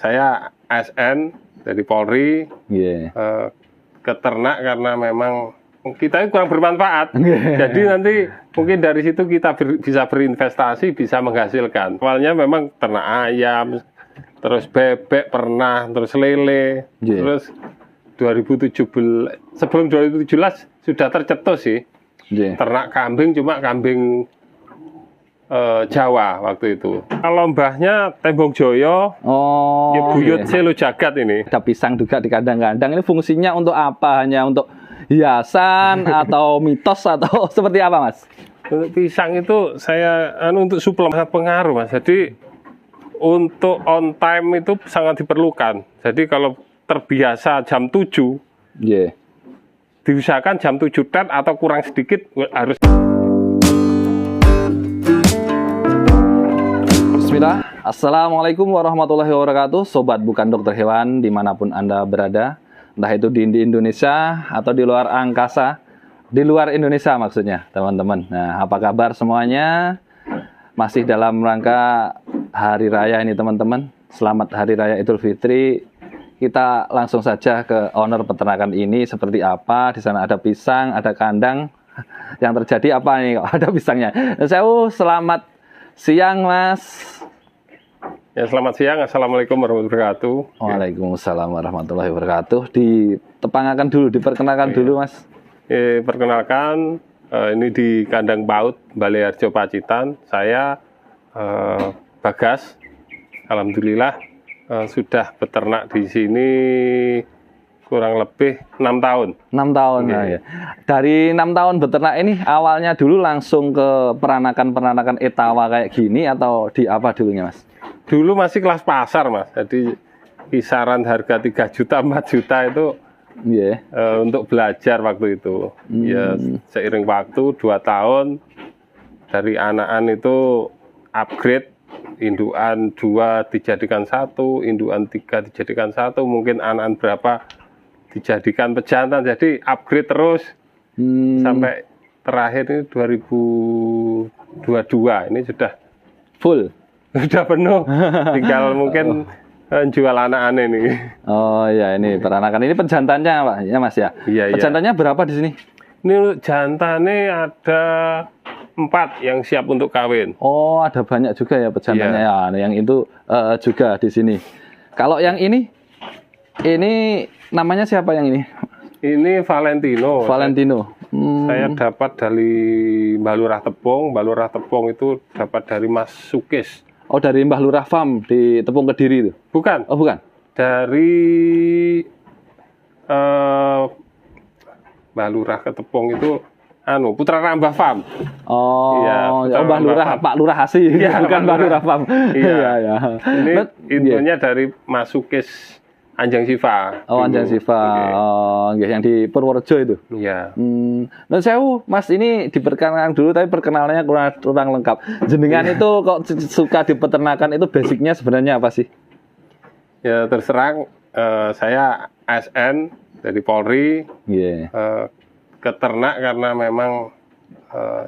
Saya ASN dari Polri, ke ternak karena memang kita kurang bermanfaat. Jadi nanti mungkin dari situ kita bisa berinvestasi, bisa menghasilkan. Awalnya memang ternak ayam, terus bebek pernah, terus lele, terus 2017, sebelum 2017 sudah tercetus sih. Ternak kambing, cuma kambing Jawa waktu itu. Kalau mbahnya Tembong Joyo, ya buyut selo jagat ini. Ada pisang juga di kandang-kandang. Ini fungsinya untuk apa? Hanya untuk hiasan atau mitos atau seperti apa, Mas? Untuk pisang itu saya untuk suplemen sangat pengaruh, Mas. Jadi untuk on time itu sangat diperlukan. Jadi kalau terbiasa jam 7, diusahakan jam 7 tet atau kurang sedikit harus. Bismillah. Assalamualaikum warahmatullahi wabarakatuh. Sobat bukan dokter hewan dimanapun Anda berada, entah itu di Indonesia atau di luar angkasa, di luar Indonesia maksudnya teman-teman. Nah, apa kabar semuanya? Masih dalam rangka hari raya ini teman-teman. Selamat Hari Raya Idul Fitri. Kita langsung saja ke owner peternakan ini seperti apa. Di sana ada pisang, ada kandang. Yang terjadi apa nih kalau ada pisangnya? Selamat siang, Mas. Ya, selamat siang. Assalamualaikum warahmatullahi wabarakatuh. Waalaikumsalam warahmatullahi wabarakatuh. Diperkenalkan dulu, Mas. Perkenalkan, ini di kandang paut Balai Harjo Pacitan. Saya Bagas. Alhamdulillah sudah beternak di sini kurang lebih 6 tahun. 6 tahun. Ya. Dari 6 tahun beternak ini awalnya dulu langsung ke peranakan etawa kayak gini atau di apa dulunya, Mas? Dulu masih kelas pasar, Mas. Jadi kisaran harga 3 juta, 4 juta itu untuk belajar waktu itu. Ya, seiring waktu 2 tahun dari anakan itu upgrade, indukan 2 dijadikan 1, indukan 3 dijadikan 1, mungkin anakan berapa dijadikan pejantan, jadi upgrade terus sampai terakhir ini 2022 ini sudah full, sudah penuh, tinggal mungkin jual anak-anak ini. Oh ya, ini peranakan ini pejantannya Pak ya, Mas ya. Iya, pejantannya berapa di sini? Ini jantannya ada 4 yang siap untuk kawin. Oh, ada banyak juga ya pejantannya ya. Yang itu juga di sini. Kalau yang ini namanya siapa yang ini? Ini Valentino. Valentino. Saya dapat dari Mbah Lurah Tepung. Mbah Lurah Tepung itu dapat dari Mas Sukis. Oh, dari Mbah Lurah Farm di Tepung Kediri itu? Bukan. Oh, bukan. Dari Mbah Lurah ke Tepung itu Putra Rambah Farm. Oh, ya, Mbah Lurah, Pak Lurah Hasi, bukan Mbah Lurah Farm. Iya. Ini infonya dari Mas Sukis Anjang Siva. Oh, Anjang Siva. Oh, yang di Purworejo itu. Iya. Nah, Mas ini diperkenalkan dulu, tapi perkenalannya kurang lengkap. Jenengan itu kok suka di peternakan itu basicnya sebenarnya apa sih? Ya, terserang saya ASN dari Polri. Ke ternak karena memang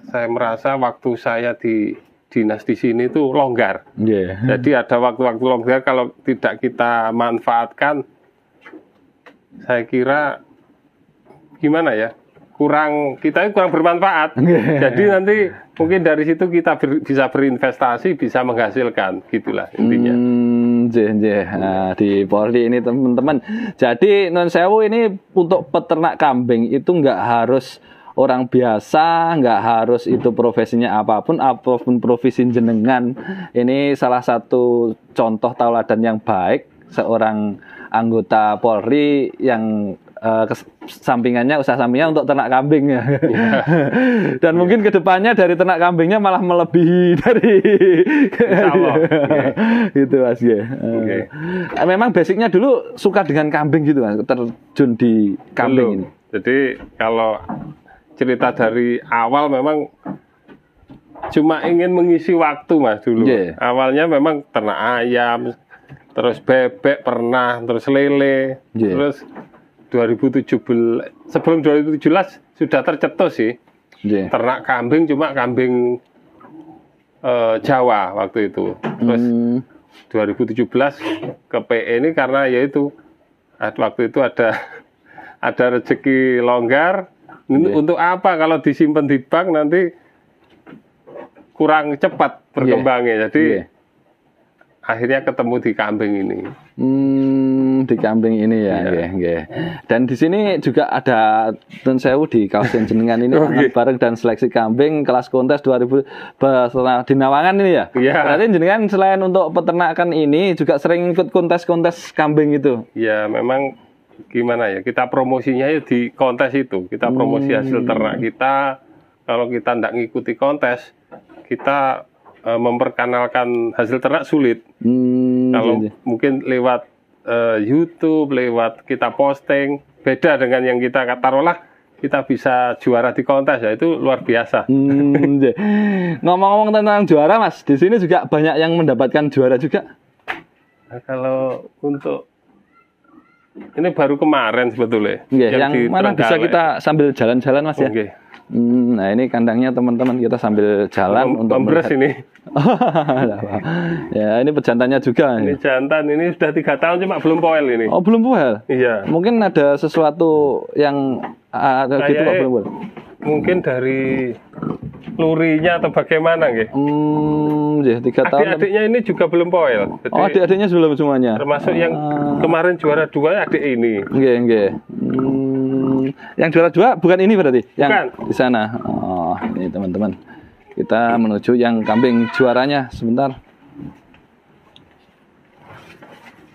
saya merasa waktu saya di dinas di sini itu longgar. Jadi ada waktu-waktu longgar kalau tidak kita manfaatkan, saya kira gimana ya, kita kurang bermanfaat. Jadi nanti mungkin dari situ kita bisa berinvestasi, bisa menghasilkan, gitulah intinya. Nah, di Polri ini teman-teman. Jadi non sewu ini untuk peternak kambing itu nggak harus orang biasa, nggak harus itu profesinya apapun profesi jenengan. Ini salah satu contoh tauladan yang baik seorang anggota Polri yang sampingannya, usaha sampingannya untuk ternak kambing ya. Dan mungkin kedepannya dari ternak kambingnya malah melebihi dari gitu Mas ya. Memang basicnya dulu suka dengan kambing gitu Mas, terjun di kambing ini. Jadi kalau cerita dari awal memang cuma ingin mengisi waktu Mas dulu. Awalnya memang ternak ayam, terus bebek pernah, terus lele, terus 2017, sebelum 2017 sudah tercetus sih. Ternak kambing, cuma kambing Jawa waktu itu. Terus 2017 ke PE ini karena yaitu waktu itu ada rezeki longgar. Untuk apa kalau disimpan di bank nanti kurang cepat berkembangnya. Jadi akhirnya ketemu di kambing ini. Di kambing ini ya. Dan di sini juga ada Tun Sewu di kawasan jenengan ini bareng dan seleksi kambing kelas kontes 2000 di Nawangan ini ya. Berarti jenengan selain untuk peternakan ini juga sering ikut kontes-kontes kambing itu. Ya memang gimana ya, kita promosinya di kontes itu. Kita promosi hasil ternak kita. Kalau kita tidak ngikuti kontes, kita memperkenalkan hasil ternak sulit. Kalau mungkin lewat YouTube, lewat kita posting, beda dengan yang kita taruhlah kita bisa juara di kontes, ya itu luar biasa. Ngomong-ngomong tentang juara, Mas, di sini juga banyak yang mendapatkan juara juga. Nah, kalau untuk ini baru kemarin sebetulnya. Yang mana bisa kita sambil jalan-jalan, Mas ya. Nah ini kandangnya teman-teman, kita sambil jalan untuk melihat ini. Ya ini pejantannya juga. Ini jantan, ini sudah 3 tahun cuma belum poel ini. Oh belum poel? Iya. Mungkin ada sesuatu yang ada gitu kok belum poel. Mungkin dari lurinya atau bagaimana nggih? 3 tahun. Adik-adiknya ini juga belum poel. Jadi, adik-adiknya belum semuanya. Termasuk yang kemarin juara 2 adik ini. Nggih. Yang juara 2 bukan ini berarti? Yang bukan. Di sana. Oh, ini teman-teman. Kita menuju yang kambing juaranya sebentar.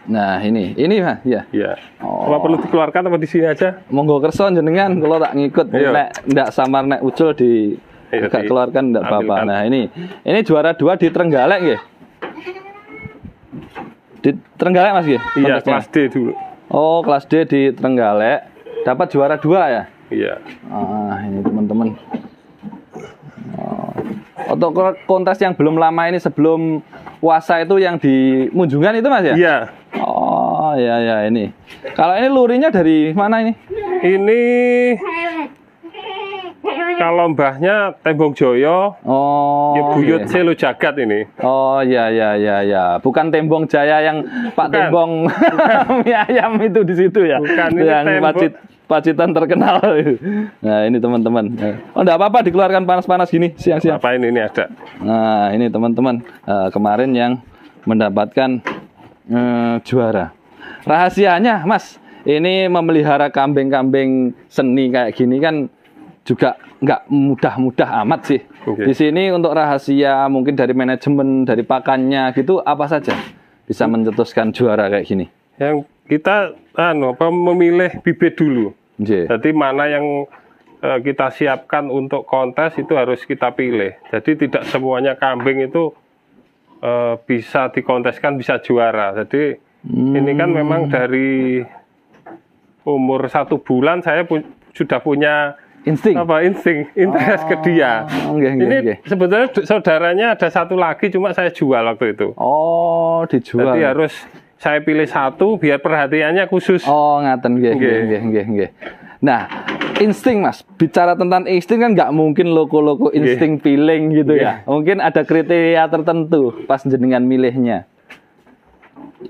Nah, ini Mas, ya. Iya. Kalau perlu dikeluarkan apa di sini aja? Monggo kerso jenengan kalau tak ngikut nek ndak samar nek ucul di agak keluarkan ndak apa-apa. Nah, ini juara 2 di Trenggalek nggih. Di Trenggalek Mas nggih? Iya, kelas D dulu. Oh, kelas D di Trenggalek. Dapat juara 2 ya? Iya. Ini teman-teman. Untuk kontes yang belum lama ini sebelum puasa itu yang di Munjungan itu Mas ya? Iya. Oh, ya ini. Kalau ini lurinya dari mana ini? Ini kalau mbahnya Tembong Joyo. Oh. Ya buyut Selo Jagat ini. Oh ya. Bukan Tembong Jaya yang Pak Tembong mie ayam itu di situ ya. Bukan, ini yang Pacitan terkenal. Nah, ini teman-teman. Oh, enggak apa-apa dikeluarkan panas-panas gini siang-siang. Apa ini ada? Nah, ini teman-teman. Kemarin yang mendapatkan juara. Rahasianya, Mas, ini memelihara kambing-kambing seni kayak gini kan juga nggak mudah-mudah amat sih. Di sini untuk rahasia mungkin dari manajemen, dari pakannya gitu apa saja bisa mencetuskan juara kayak gini. Yang kita memilih bibit dulu. Jadi mana yang kita siapkan untuk kontes itu harus kita pilih. Jadi tidak semuanya kambing itu bisa dikonteskan, bisa juara. Jadi ini kan memang dari umur 1 bulan saya sudah punya insting interest ke dia. Ini sebetulnya saudaranya ada 1 lagi, cuma saya jual waktu itu. Oh, dijual. Jadi harus saya pilih 1 biar perhatiannya khusus. Oh, ngaten nggih. Nah, insting Mas, bicara tentang insting kan nggak mungkin loko-loko insting feeling gitu ya. Mungkin ada kriteria tertentu pas jenengan milihnya.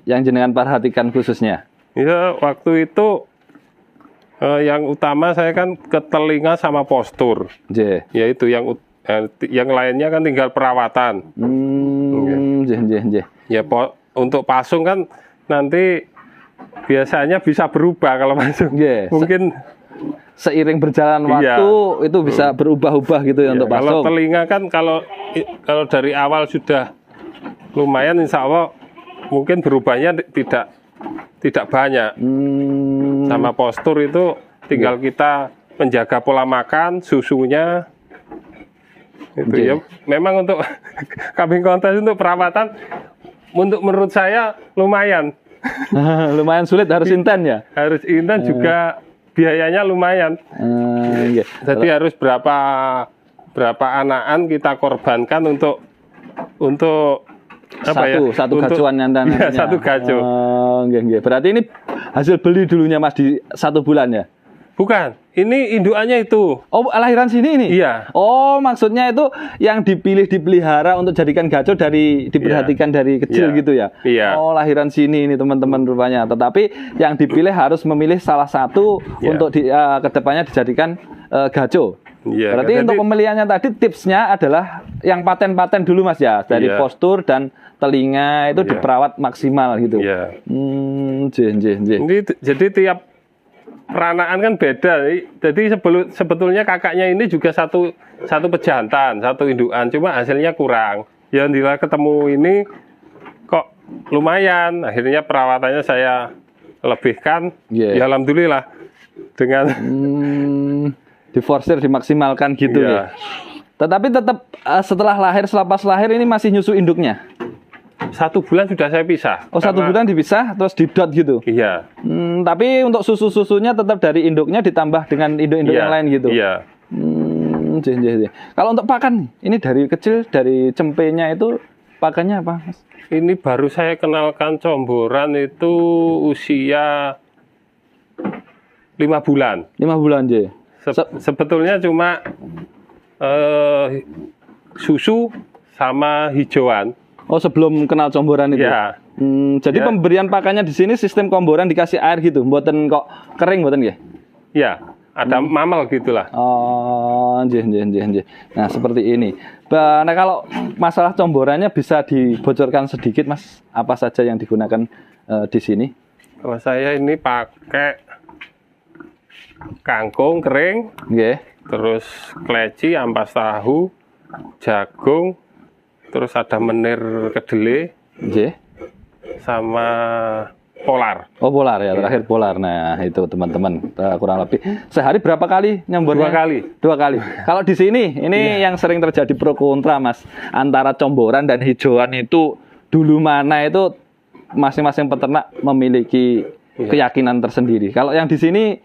Yang jenengan perhatikan khususnya. Ya, waktu itu yang utama saya kan ke telinga sama postur. Yaitu yang lainnya kan tinggal perawatan. Ya, untuk pasung kan nanti biasanya bisa berubah kalau pasung. Mungkin seiring berjalan waktu itu bisa berubah-ubah gitu ya untuk pasung. Kalau telinga kan kalau dari awal sudah lumayan, insya Allah mungkin berubahnya tidak banyak. Sama postur itu tinggal kita menjaga pola makan, susunya. Itu ya. Memang untuk kambing kontes untuk perawatan menurut saya lumayan. Lumayan sulit, harus inten ya? Harus inten juga biayanya lumayan. Jadi harus berapa anakan kita korbankan untuk satu gacuan nyantanannya. Ya, 1 gacu. Berarti ini hasil beli dulunya Mas di 1 bulan ya? Bukan, ini indukannya itu. Oh, lahiran sini ini? Iya. Oh, maksudnya itu yang dipilih-dipelihara untuk jadikan gaco diperhatikan dari kecil gitu ya? Iya. Oh, lahiran sini ini teman-teman rupanya. Tetapi yang dipilih harus memilih salah satu untuk kedepannya dijadikan gaco. Iya. Berarti untuk pemilihannya tadi tipsnya adalah yang paten-paten dulu Mas ya, dari postur dan telinga itu diperawat maksimal gitu. Iya. Ini jadi tiap peranaan kan beda. Jadi sebetulnya kakaknya ini juga satu pejantan, satu indukan, cuma hasilnya kurang. Ya nila ketemu ini kok lumayan. Akhirnya perawatannya saya lebihkan. Ya alhamdulillah dengan diforsir dimaksimalkan gitu ya. Tetapi tetap setelah lahir, selepas lahir ini masih nyusu induknya. 1 bulan sudah saya pisah. Oh, 1 bulan dipisah terus didot gitu. Iya. Tapi untuk susunya tetap dari induknya ditambah dengan induk-induk yang lain gitu. Iya. Kalau untuk pakan, ini dari kecil dari cempenya itu pakannya apa, Mas? Ini baru saya kenalkan comboran itu usia 5 bulan. 5 bulan, J. Sebetulnya cuma susu sama hijauan. Oh, sebelum kenal comboran itu. Ya. Jadi pemberian pakannya di sini sistem comboran dikasih air gitu, mboten kok kering mboten nggih? Ya, ada mamel gitulah. Oh, nggih. Nah, seperti ini. Nah, kalau masalah comborannya bisa dibocorkan sedikit, Mas, apa saja yang digunakan di sini? Kalau saya ini pakai kangkung kering, terus kleci, ampas tahu, jagung, terus ada menir kedelai, sama polar. Oh, polar ya, terakhir polar. Nah, itu teman-teman kurang lebih sehari berapa kali nyembornya? 2 kali. Kalau di sini ini yang sering terjadi pro kontra, Mas, antara comboran dan hijauan itu dulu mana itu masing-masing peternak memiliki keyakinan tersendiri. Kalau yang di sini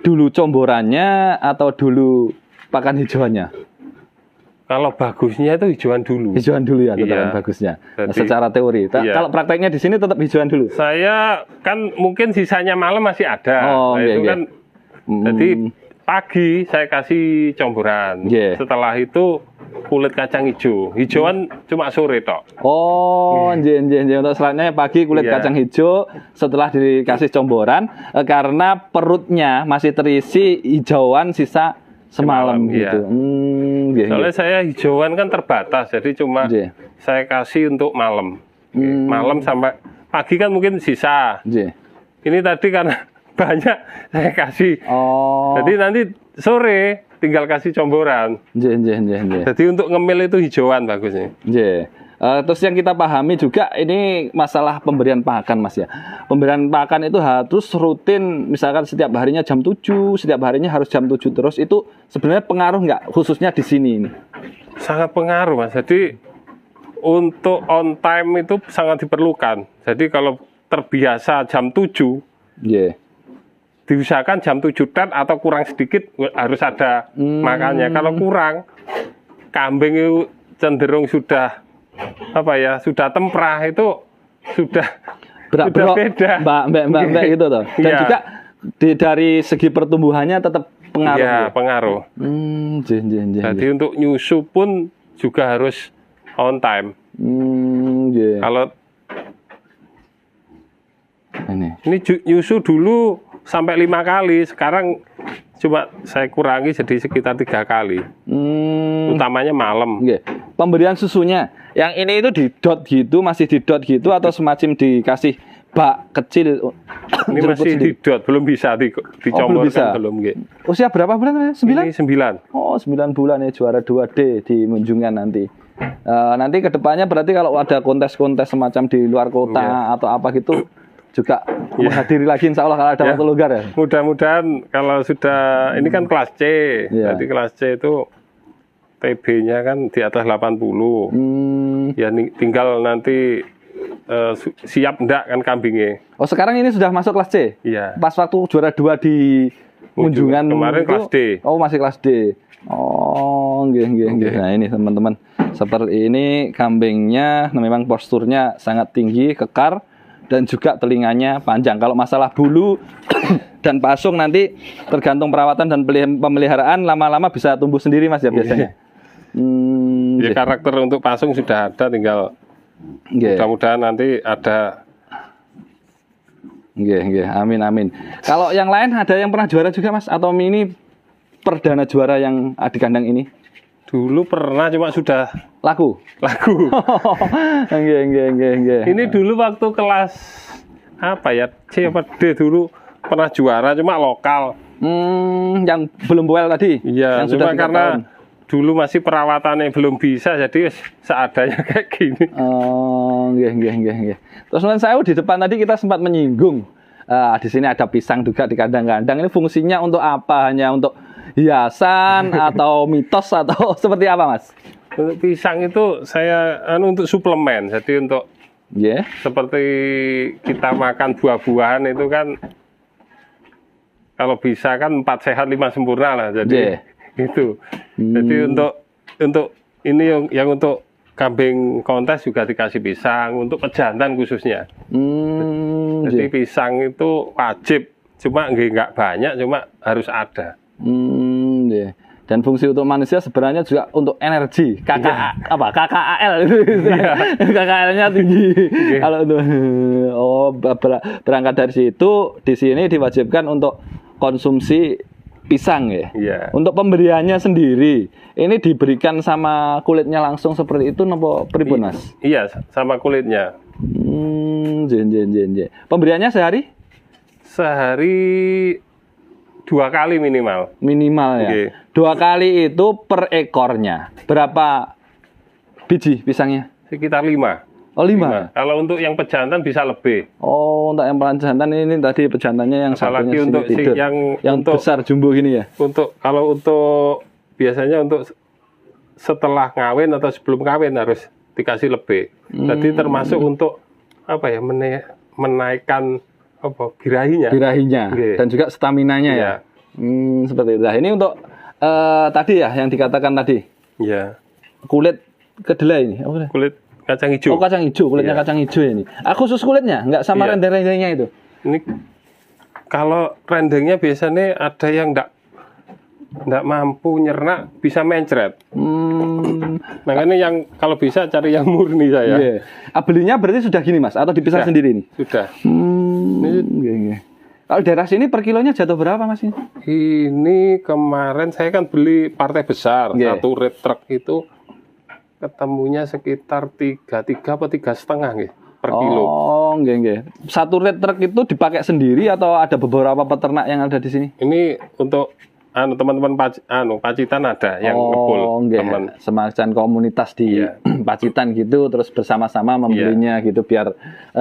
dulu comborannya atau dulu pakan hijauannya? Kalau bagusnya itu hijauan dulu. Hijauan dulu ya, tetap bagusnya. Jadi, secara teori. Kalau prakteknya di sini tetap hijauan dulu. Saya kan mungkin sisanya malam masih ada. Oh, itu kan. Jadi pagi saya kasih comboran. Setelah itu kulit kacang hijau. Hijauan cuma sore tok. Oh, untuk selanjutnya pagi kulit kacang hijau setelah dikasih comboran karena perutnya masih terisi hijauan sisa semalam gitu. Soalnya saya hijauan kan terbatas, jadi cuma saya kasih untuk malam. Malam sampai pagi kan mungkin sisa. Ini tadi karena banyak saya kasih. Jadi nanti sore tinggal kasih comboran. Jadi untuk ngemil itu hijauan bagusnya. Terus yang kita pahami juga ini masalah pemberian pakan, Mas ya. Pemberian pakan itu harus rutin, misalkan setiap harinya jam 7, setiap harinya harus jam 7 terus. Itu sebenarnya pengaruh nggak khususnya di sini ini? Sangat pengaruh, Mas. Jadi untuk on time itu sangat diperlukan. Jadi kalau terbiasa jam 7, diusahakan jam 7 tet atau kurang sedikit harus ada makannya. Kalau kurang, kambing itu cenderung sudah sudah temprah, itu sudah beda. Mbak gitu toh. Dan juga dari segi pertumbuhannya tetap pengaruh. Iya, pengaruh. Jadi untuk nyusu pun juga harus on time. Kalau ini nyusu dulu sampai 5 kali, sekarang cuma saya kurangi jadi sekitar 3 kali. Utamanya malam. Pemberian susunya yang ini itu didot gitu, masih didot gitu atau semacam dikasih bak kecil? Ini masih didot, belum bisa dicomborkan, belum. Usia berapa bulan? 9? Ini 9. Oh, 9 bulan ya, juara 2D di Munjungan nanti. Nanti kedepannya berarti kalau ada kontes-kontes semacam di luar kota atau apa gitu juga menghadiri lagi, insya Allah kalau ada waktu longgar ya. Mudah-mudahan kalau sudah, ini kan kelas C, jadi kelas C itu TB-nya kan di atas 80. Ya tinggal nanti siap enggak kan kambingnya. Oh, sekarang ini sudah masuk kelas C? Iya. Pas waktu juara 2 di Munjungan kemarin itu, kelas D. Oh, masih kelas D. Oh, nggih. Nah, ini teman-teman. Seperti ini kambingnya memang posturnya sangat tinggi, kekar, dan juga telinganya panjang. Kalau masalah bulu dan pasung nanti tergantung perawatan dan pemeliharaan lama-lama bisa tumbuh sendiri Mas ya biasanya. Ya, karakter untuk pasung sudah ada, tinggal mudah-mudahan nanti ada. Amin amin. Kalau yang lain ada yang pernah juara juga Mas atau ini perdana juara yang di kandang ini? Dulu pernah, cuma sudah laku. Ini dulu waktu kelas apa ya, C apa D dulu pernah juara, cuma lokal. Yang belum boel tadi. Iya, yang cuma sudah karena tahun. Dulu masih perawatannya belum bisa, jadi seadanya kayak gini. Terus saya di depan tadi kita sempat menyinggung. Di sini ada pisang juga di kandang-kandang. Ini fungsinya untuk apa? Hanya untuk hiasan atau mitos atau seperti apa Mas? Untuk pisang itu saya untuk suplemen. Jadi untuk seperti kita makan buah-buahan itu kan, kalau bisa kan 4 sehat 5 sempurna lah. Jadi itu. Jadi untuk ini yang untuk kambing kontes juga dikasih pisang, untuk pejantan khususnya. Jadi pisang itu wajib, cuma nggak banyak, cuma harus ada. Dan fungsi untuk manusia sebenarnya juga untuk energi, KKAL itu, KKAL-nya tinggi. Kalau untuk berangkat dari situ, di sini diwajibkan untuk konsumsi pisang ya. Untuk pemberiannya sendiri, ini diberikan sama kulitnya langsung seperti itu, nopo pripun Mas? Iya, sama kulitnya. Pemberiannya sehari? Sehari 2 kali minimal. Minimal ya. 2 kali itu per ekornya. Berapa biji pisangnya? Sekitar 5. Oh 5. Kalau untuk yang pejantan bisa lebih. Oh, untuk yang pejantan ini tadi pejantannya yang apalagi satunya untuk yang untuk besar jumbo gini ya. Kalau untuk biasanya untuk setelah ngawin atau sebelum kawin harus dikasih lebih. Jadi termasuk untuk apa ya, menaikkan birahinya. Dan juga staminanya ya. Seperti itu. Nah, ini untuk tadi ya yang dikatakan tadi. Iya. Kulit kedelai ini. Kulit kacang hijau. Oh, kacang hijau, kulitnya kacang hijau ini. Khusus kulitnya, nggak sama rendeng-rendengnya itu. Ini kalau rendengnya biasanya ada yang nggak mampu nyerna, bisa mencret. Makanya yang kalau bisa cari yang murni saya. Belinya berarti sudah gini Mas, atau dipisah sendiri ini? Sudah. Kalau daerah sini per kilonya jatuh berapa Mas ini? Ini kemarin saya kan beli partai besar, satu red truck itu ketemunya sekitar 3 atau 3,5 per kilo. Oh, Satu red truck itu dipakai sendiri atau ada beberapa peternak yang ada di sini? Ini untuk teman-teman Pacitan ada yang ngepul. Semacam komunitas di Pacitan gitu, terus bersama-sama membelinya gitu biar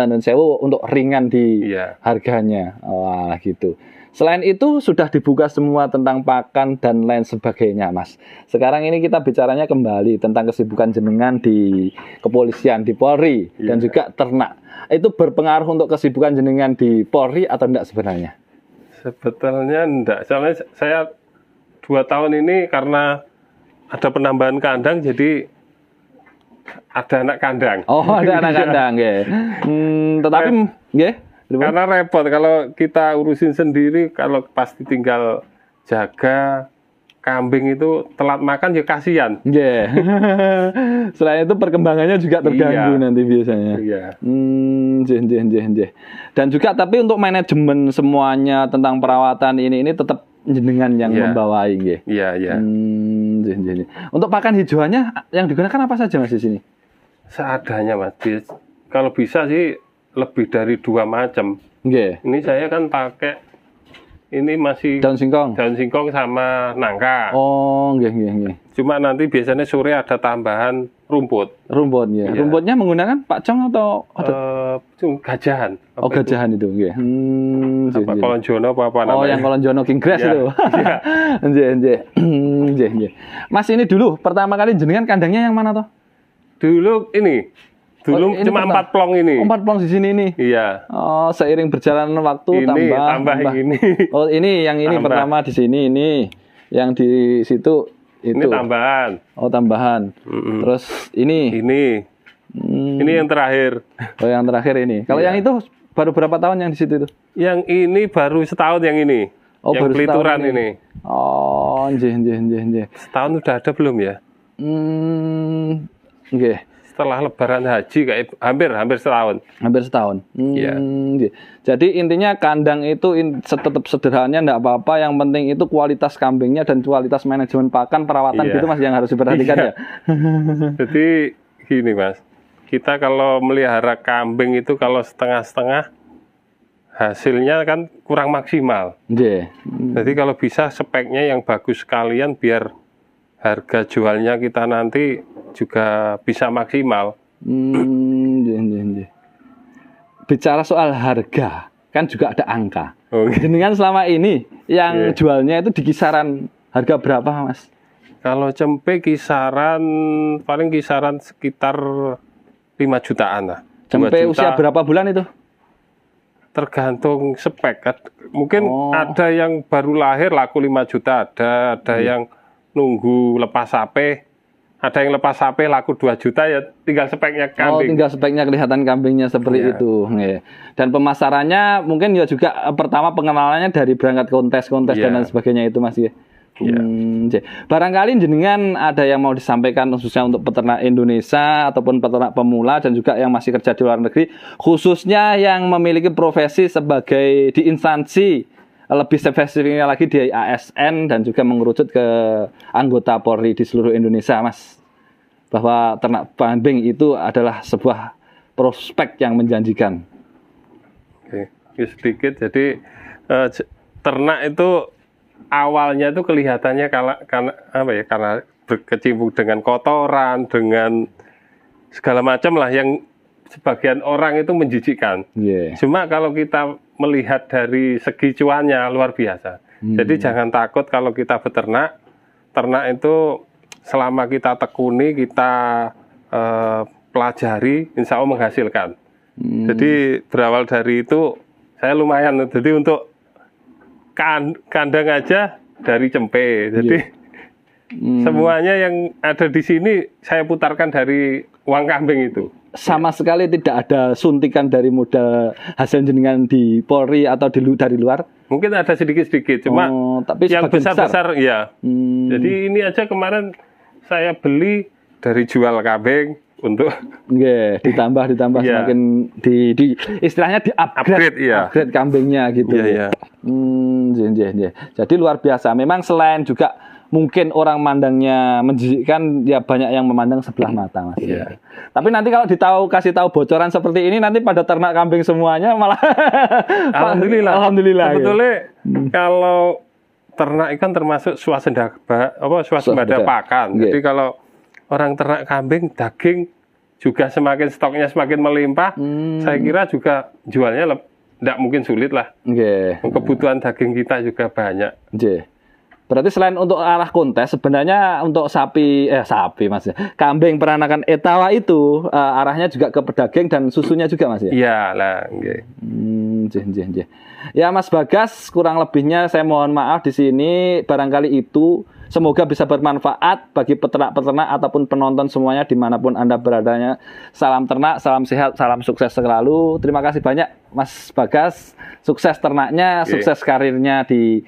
non sewu untuk ringan di harganya. Wah, gitu. Selain itu sudah dibuka semua tentang pakan dan lain sebagainya, Mas. Sekarang ini kita bicaranya kembali tentang kesibukan jenengan di kepolisian, di Polri, dan juga ternak. Itu berpengaruh untuk kesibukan jenengan di Polri atau enggak sebenarnya? Sebetulnya enggak. Soalnya saya 2 tahun ini karena ada penambahan kandang, jadi ada anak kandang. Oh, ada anak kandang, tetapi, karena repot kalau kita urusin sendiri, kalau pasti tinggal jaga kambing itu telat makan ya kasihan. Selain itu perkembangannya juga terganggu nanti biasanya. Dan juga tapi untuk manajemen semuanya tentang perawatan ini tetap jenengan yang membawai, Untuk pakan hijauannya yang digunakan apa saja Mas di sini? Seadanya Mas. Kalau bisa sih lebih dari 2 macam. Ini saya kan pakai ini masih daun singkong sama nangka. Oh, Cuma nanti biasanya sore ada tambahan rumput. Rumputnya menggunakan pakcong atau gajahan. Gajahan itu, kolonjono apa namanya? Oh, yang kolonjono king grass itu. Mas, ini dulu pertama kali jenengan kandangnya yang mana toh? Dulu Dulu cuma 4 plong ini. 4 plong di sini ini. Iya. Oh, seiring berjalannya waktu tambah ini. Oh, ini yang ini pertama di sini ini. Yang di situ itu. Ini tambahan. Oh, tambahan. Terus ini. Ini yang terakhir. Oh, yang terakhir ini. Kalau yang itu baru berapa tahun yang di situ itu? Yang ini baru setahun yang ini. Oh, yang baru pelituran setahun ini. Oh, nggih. Setahun udah ada belum ya? Nggih. Setelah Lebaran Haji kayak hampir setahun. Hampir setahun. Iya. Jadi intinya kandang itu tetap sederhananya enggak apa-apa, yang penting itu kualitas kambingnya dan kualitas manajemen pakan, perawatan gitu Mas yang harus diperhatikan ya. Jadi gini Mas, kita kalau melihara kambing itu kalau setengah-setengah hasilnya kan kurang maksimal. Jadi kalau bisa speknya yang bagus sekalian biar harga jualnya kita nanti juga bisa maksimal. Bicara soal harga, kan juga ada angka. Okay. Dengan selama ini yang jualnya itu di kisaran harga berapa, Mas? Kalau cempe paling kisaran sekitar 5 jutaan lah. Cempe usia berapa bulan itu? Tergantung spek. Mungkin ada yang baru lahir laku 5 juta, ada yang nunggu lepas sapi. Ada yang lepas sapi laku 2 juta ya, tinggal speknya kambing. Tinggal speknya kelihatan kambingnya seperti itu. Dan pemasarannya mungkin ya juga pertama pengenalannya dari berangkat kontes dan lain sebagainya itu Mas ya. Barangkali jenengan ada yang mau disampaikan khususnya untuk peternak Indonesia ataupun peternak pemula dan juga yang masih kerja di luar negeri, khususnya yang memiliki profesi sebagai di instansi lebih spesifiknya lagi di ASN dan juga mengerucut ke anggota Polri di seluruh Indonesia, Mas. Bahwa ternak kambing itu adalah sebuah prospek yang menjanjikan. Oke, sedikit. Jadi ternak itu awalnya itu kelihatannya karena berkecimpung dengan kotoran, dengan segala macam lah yang sebagian orang itu menjijikkan. Cuma kalau kita melihat dari segi cuannya luar biasa. Jadi jangan takut kalau kita beternak. Ternak itu selama kita tekuni, kita pelajari, insya Allah menghasilkan. Jadi berawal dari itu saya lumayan. Jadi untuk kandang aja dari cempe. Jadi semuanya yang ada di sini saya putarkan dari uang kambing itu. Sama sekali tidak ada suntikan dari modal hasil jenengan di Polri atau dari luar? Mungkin ada sedikit-sedikit, cuma tapi yang besar-besar ya. Jadi ini aja kemarin saya beli dari jual kambing untuk ditambah semakin istilahnya upgrade kambingnya gitu. Jadi luar biasa. Memang selain juga mungkin orang mandangnya menjijikkan, ya banyak yang memandang sebelah mata, Mas. Tapi nanti kalau kasih tahu bocoran seperti ini, nanti pada ternak kambing semuanya malah Alhamdulillah. Sebetulnya kalau ternak ikan termasuk swasembada pakan. Jadi kalau orang ternak kambing, daging juga stoknya semakin melimpah, saya kira juga jualnya tidak mungkin sulit lah. Kebutuhan daging kita juga banyak. Berarti selain untuk arah kontes, sebenarnya untuk Mas, kambing peranakan etawa itu arahnya juga ke pedaging dan susunya juga, Mas ya? Iya lah. Ya Mas Bagas, kurang lebihnya saya mohon maaf di sini. Barangkali itu semoga bisa bermanfaat bagi peternak-peternak ataupun penonton semuanya dimanapun Anda beradanya. Salam ternak, salam sehat, salam sukses selalu. Terima kasih banyak Mas Bagas. Sukses ternaknya, sukses karirnya di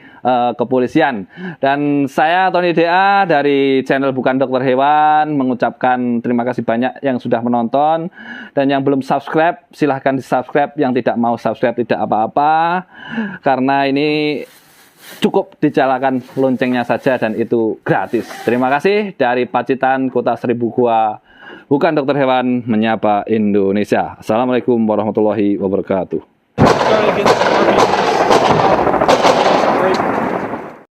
kepolisian. Dan saya Tony DA dari channel Bukan Dokter Hewan mengucapkan terima kasih banyak yang sudah menonton. Dan yang belum subscribe, silahkan di-subscribe. Yang tidak mau subscribe tidak apa-apa. Karena ini cukup dicalakan loncengnya saja dan itu gratis. Terima kasih dari Pacitan, Kota Seribu Gua. Bukan Dokter Hewan menyapa Indonesia. Assalamualaikum warahmatullahi wabarakatuh.